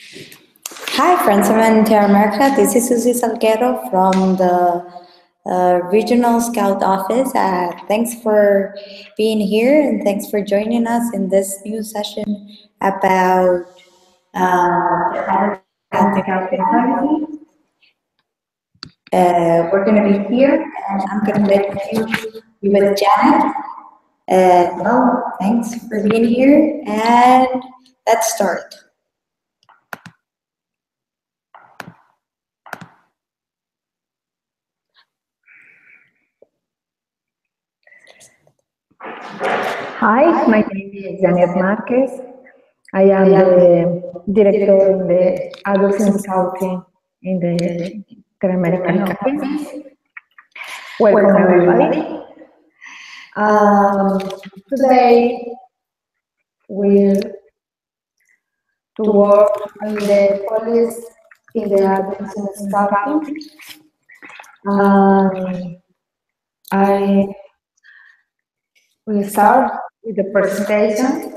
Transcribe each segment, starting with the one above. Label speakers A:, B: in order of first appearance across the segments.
A: Hi, friends from Interamerica. This is Susie Salguero from the Regional Scout Office. Thanks for being here and thanks for joining us in this new session about scouting policy. We're going to be here, and I'm going to introduce you with Janet. Well, thanks for being here, and let's start.
B: Hi, my name is Janet Marquez. I am the director in the Adults in Scouting in the Interamerican office. Welcome, everybody. Today, we're to work on the police in the Adults in Scouting. I will start with the presentation.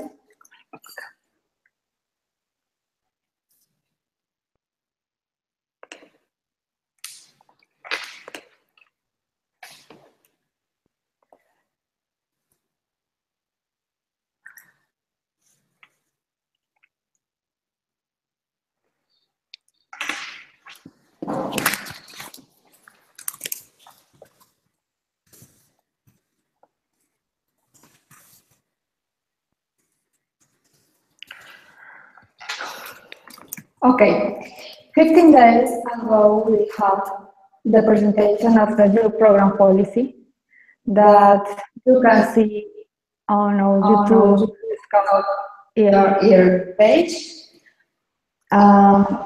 B: Okay, 15 days ago we had the presentation of the new program policy that you can see on our YouTube Scout here page. On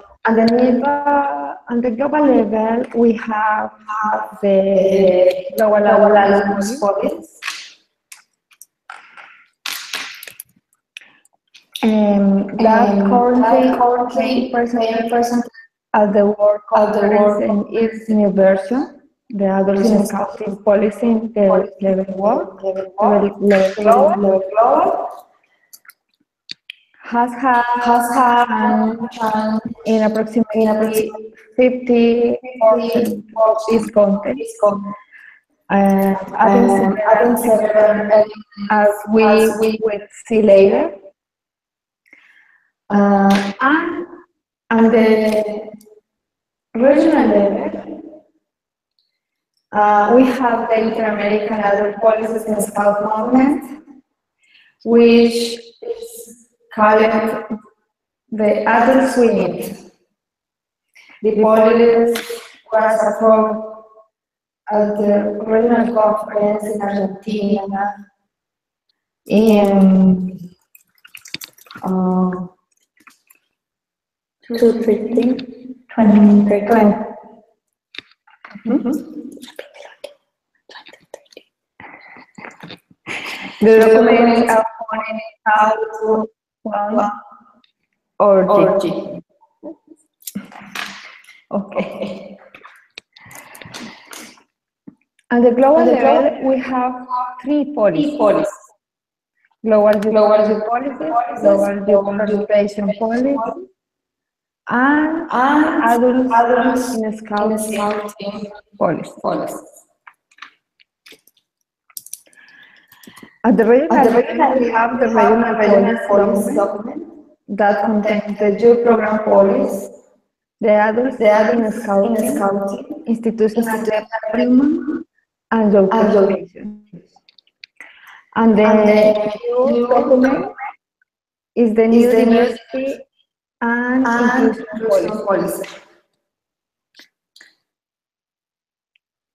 B: the global level, we have the global alliance policy. That currently 10% of the world conference in its new version, the Adults in Scouting policy in the level world, level global, has had in approximately 50% of its content. As we will see later. And the regional level, we have the Interamerican Adult Policies and Scout Movement, which is called the Adult Summit. The policy was approved at the regional conference in Argentina in 2020. The documents are found how to one or G. Okay. At the global level, we have three policies. Global youth policies, global participation policy, and adults in scouting policy. At the regional level, we have the regional policy document that contains the youth program policy, the adults in scouting, institutional agreement, and job participation. And the new document is the new diversity and inclusion policy.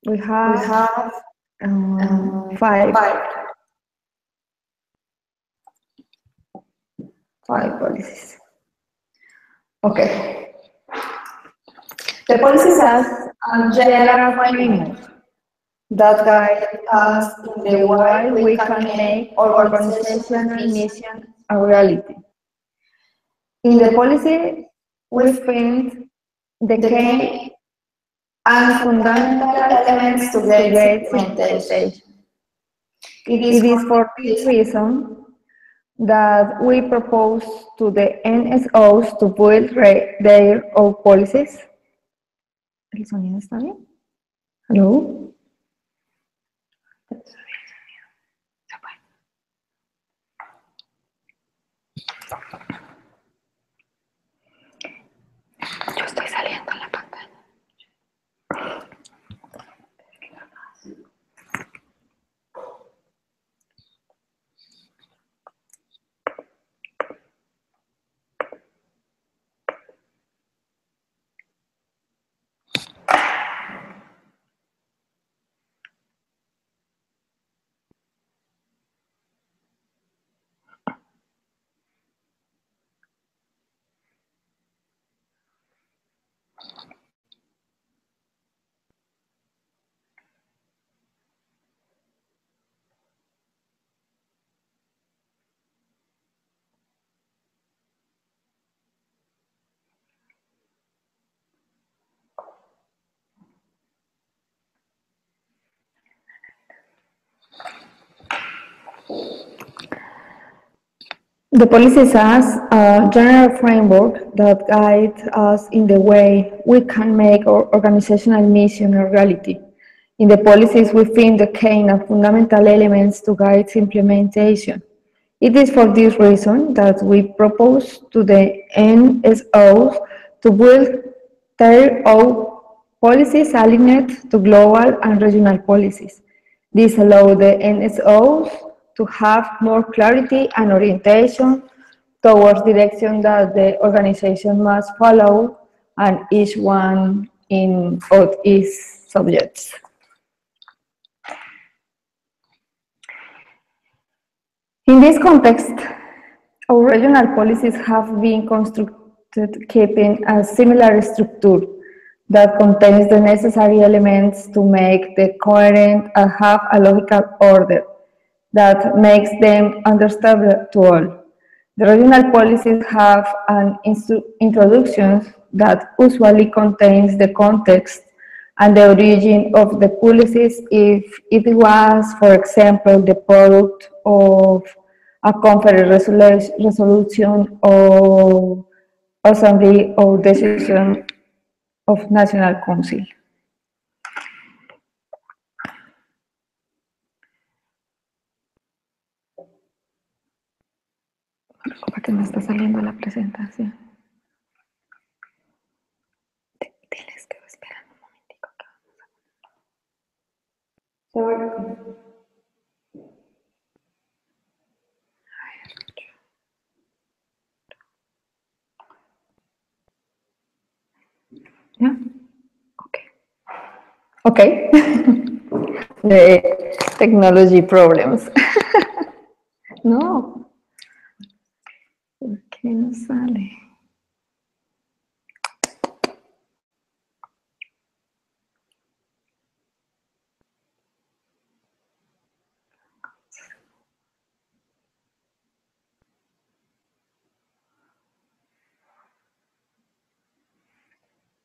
B: We have five policies. Okay. The policies have a general framework that guide us in the way we can make our organizational mission a reality. In the policy, we find the key and fundamental elements to great implementation. It is for this reason that we propose to the NSOs to build their own policies. ¿El sonido está bien? Hello? Yo estoy saliendo en la pantalla. The policies as a general framework that guide us in the way we can make our organizational mission a reality. In the policies, we find the kind of fundamental elements to guide its implementation. It is for this reason that we propose to the NSOs to build their own policies aligned to global and regional policies. This allows the NSOs to have more clarity and orientation towards direction that the organization must follow and each one of its subjects. In this context, our regional policies have been constructed keeping a similar structure that contains the necessary elements to make them coherent and have a logical order that makes them understandable to all. The regional policies have an introduction that usually contains the context and the origin of the policies if it was, for example, the product of a conference resolution or assembly or decision of National Council. ¿Para qué me está saliendo la presentación? Diles que esperan un momentico que vamos a... Yeah? Okay. Okay. The technology problems. No. ¿Por qué no sale?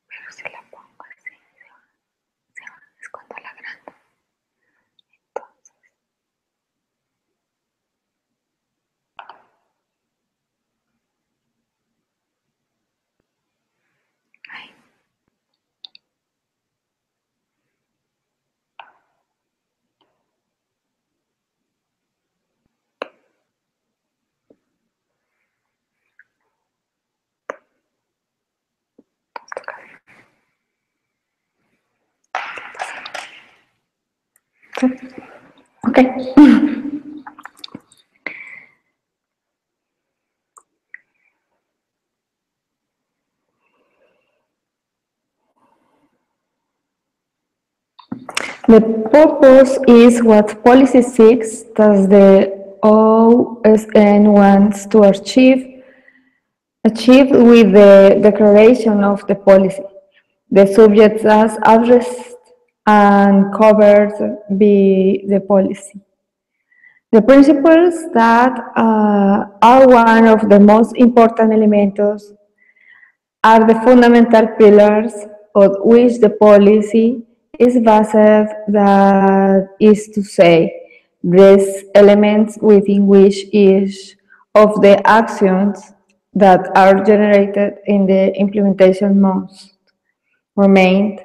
B: Pero si la pongo así, es cuando la agrando. Entonces. Ay. Okay. The purpose is what policy seeks, that the OSN wants to achieve with the declaration of the policy. The subjects as addressed and covered by the policy. The principles that are one of the most important elements are the fundamental pillars on which the policy is based, that is to say, these elements within which each of the actions that are generated in the implementation must remain.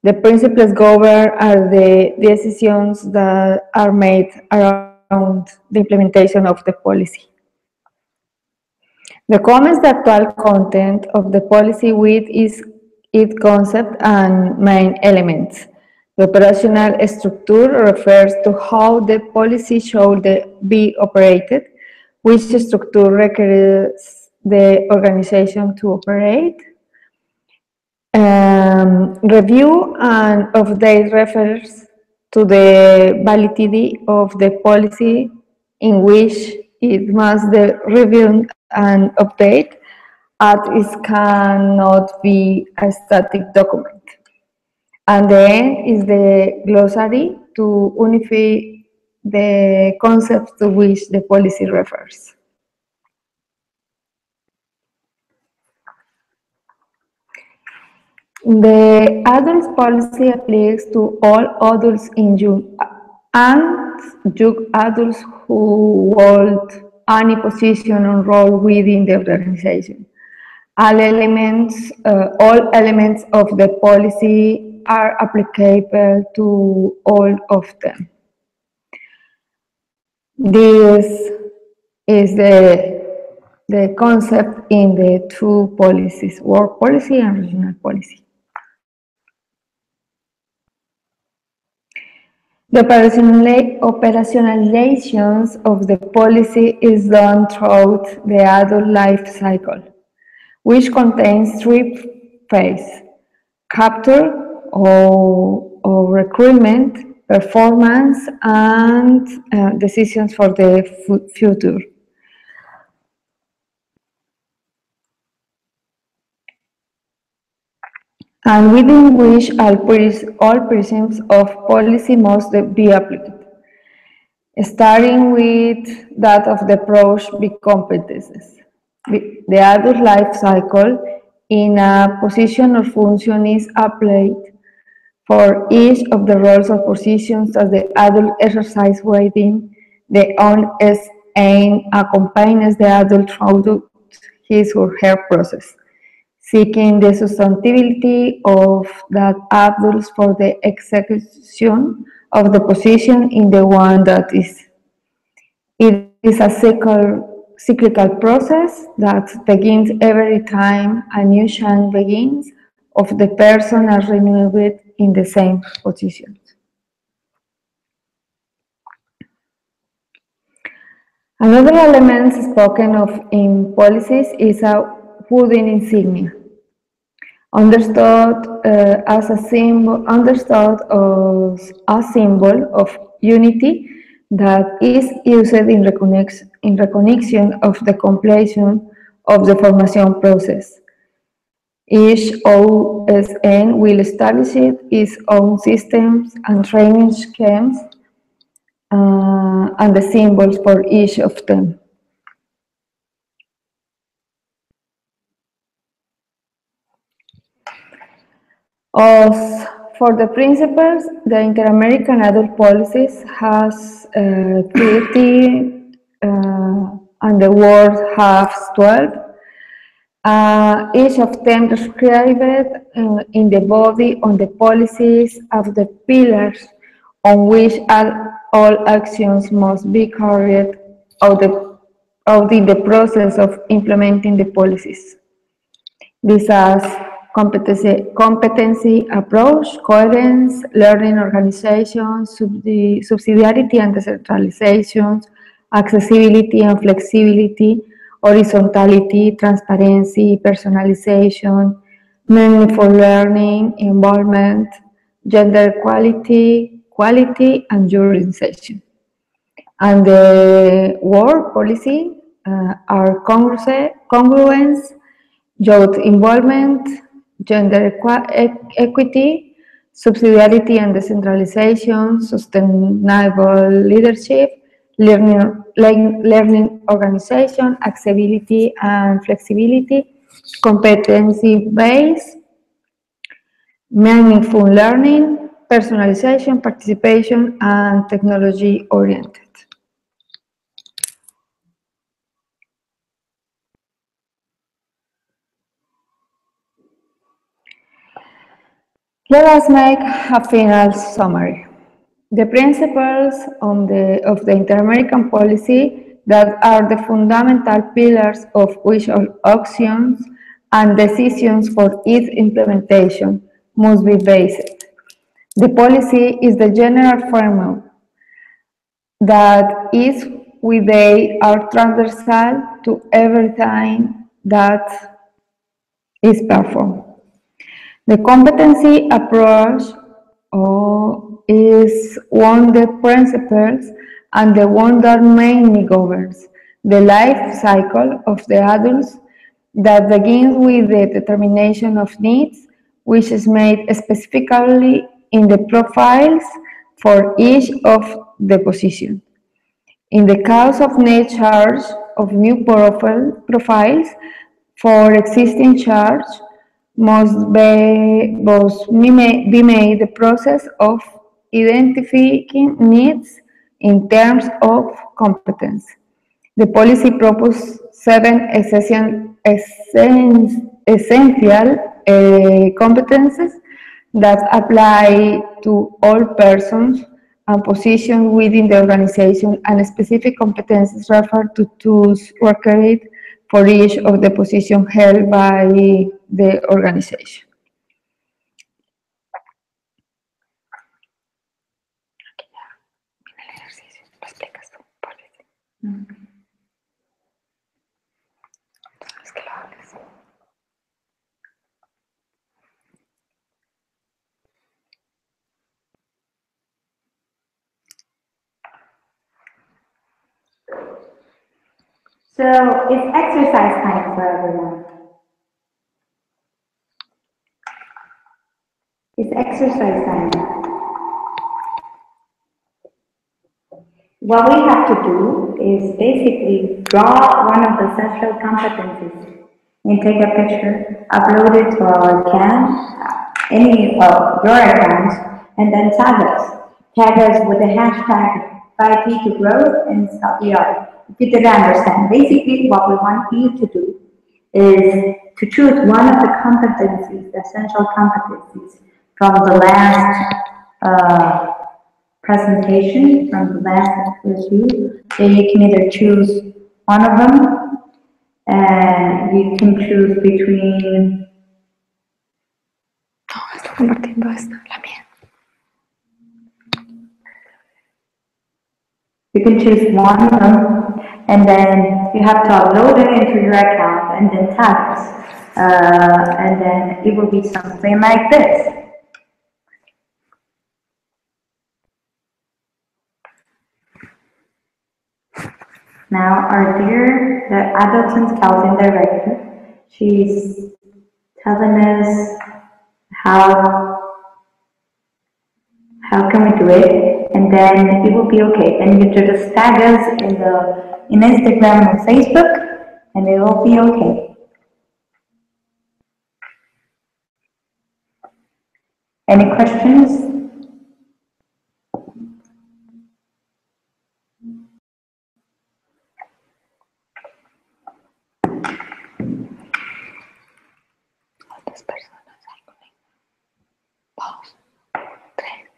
B: The principles govern are the decisions that are made around the implementation of the policy. The comments the actual content of the policy with its concept and main elements. The operational structure refers to how the policy should be operated, which structure requires the organization to operate. Review and update refers to the validity of the policy in which it must be reviewed and updated as it cannot be a static document. And then is the glossary to unify the concepts to which the policy refers. The adult policy applies to all adults in young and young adults who hold any position or role within the organization. All elements of the policy are applicable to all of them. This is the concept in the two policies, work policy and regional policy. The operationalizations of the policy is done throughout the adult life cycle, which contains three phases: capture or recruitment, performance, and decisions for the future. And within which all prisms of policy must be applied, starting with that of the approach big competences. The adult life cycle in a position or function is applied for each of the roles or positions that the adult exercise within the own aim accompanies the adult throughout his or her process, seeking the sustainability of that adult for the execution of the position in the one that is. It is a cyclical process that begins every time a new chance begins of the person are renewed in the same position. Another element spoken of in policies is a wooden insignia, understood as a symbol of unity that is used in recognition of the completion of the formation process. Each OSN will establish its own systems and training schemes and the symbols for each of them. As for the principles, the Interamerican adult policies has 30 and the world has 12. Each of them described in the body on the policies of the pillars on which all actions must be carried out in the process of implementing the policies. These are competency approach, coherence, learning organization, subsidiarity and decentralization, accessibility and flexibility, horizontality, transparency, personalization, meaningful learning, involvement, gender equality, quality, and jurisdiction. And the work policy are congruence, youth involvement, gender equity, subsidiarity and decentralization, sustainable leadership, learning organization, accessibility and flexibility, competency-based, meaningful learning, personalization, participation, and technology-oriented. Let us make a final summary. The principles of the Interamerican policy that are the fundamental pillars of which all actions and decisions for its implementation must be based. The policy is the general framework that is with they are transversal to everything that is performed. The competency approach is one of the principles and the one that mainly governs the life cycle of the adults that begins with the determination of needs, which is made specifically in the profiles for each of the positions. In the case of net charge of new profiles for existing charge, must be made the process of identifying needs in terms of competence. The policy proposes seven essential competences that apply to all persons and positions within the organization, and specific competences refer to tools required for each of the positions held by the organization.
A: So it's exercise time for everyone. It's exercise time. What we have to do is basically draw one of the central competencies and take a picture, upload it to our account, any of your accounts, and then tag us. Tag us with the hashtag 5P to growth and stop the art. If you didn't understand, basically what we want you to do is to choose one of the competencies, the essential competencies from the last presentation, from the last review. Then you can either choose one of them, and you can choose between.
B: No, estoy compartiendo esta, la mía.
A: You can choose one of them, and then you have to upload it into your account and then tag us. And then it will be something like this. Now, our dear, the Adults and Scouting Director, she's telling us how can we do it, and then it will be okay. And you just tag us in Instagram or Facebook, and it will be okay. Any questions?
B: ¿Cuántas personas hay conectadas? 2, 3.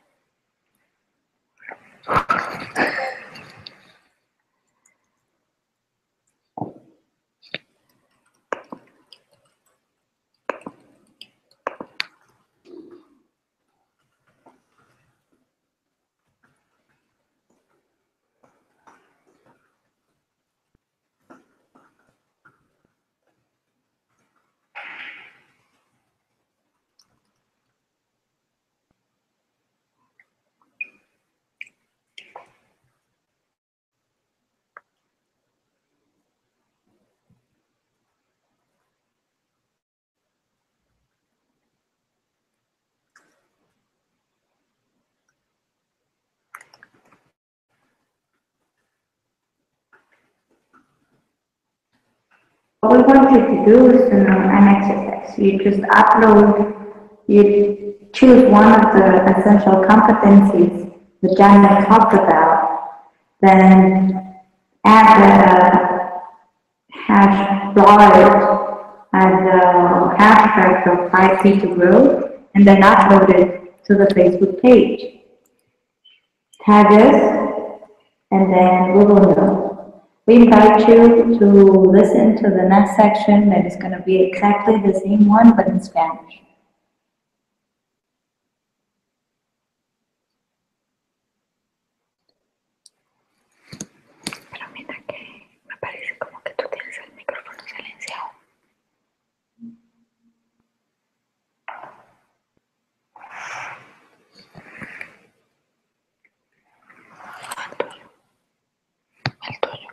A: What we want you to do is an exercise. You just upload, you choose one of the essential competencies that Janet talked about, then add the hash draw it, add the hashtag of 5P to grow, and then upload it to the Facebook page. Tag us, and then we will know. We invite you to listen to the next section that is going to be exactly the same one, but in Spanish.
C: Pero mira que me parece como que tú tienes el micrófono silenciado. El tuyo. El tuyo.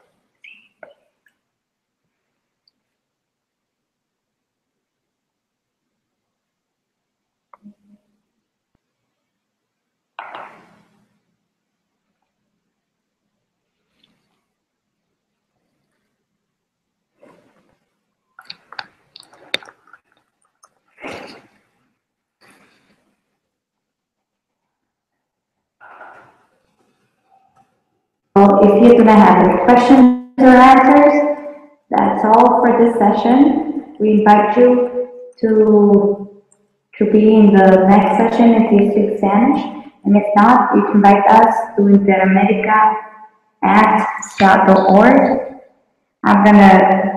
A: Well, if you do not have any questions or answers, that's all for this session. We invite you to be in the next session if you speak Spanish, and if not, you can write us to interamerica@scout.org. I'm gonna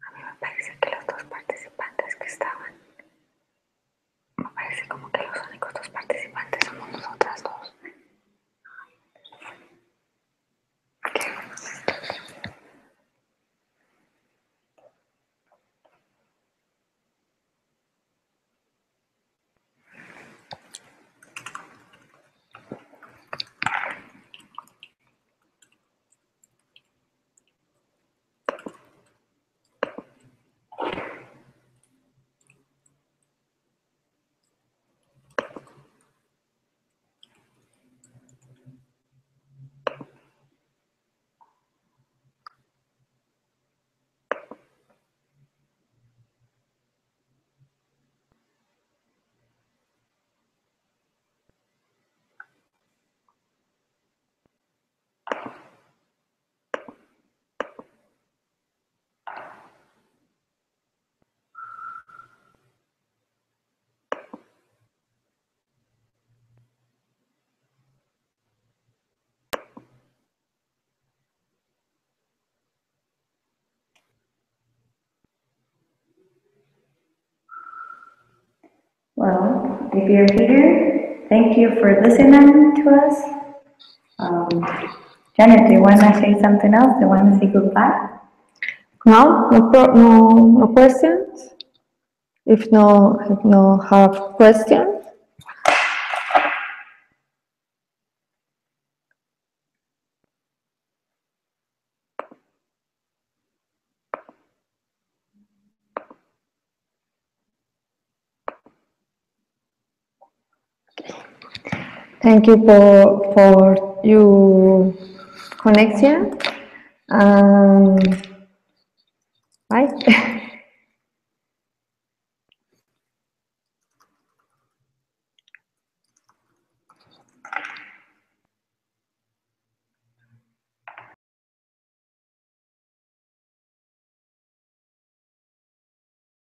C: A mí me parece que los dos participantes que estaban, me parece como que los únicos dos participantes somos nosotras dos.
A: Well, if you're here, thank you for listening to us. Janet, do you want to say something else? Do you want to say goodbye?
B: No questions. If no have questions. Thank you for your connection. Bye.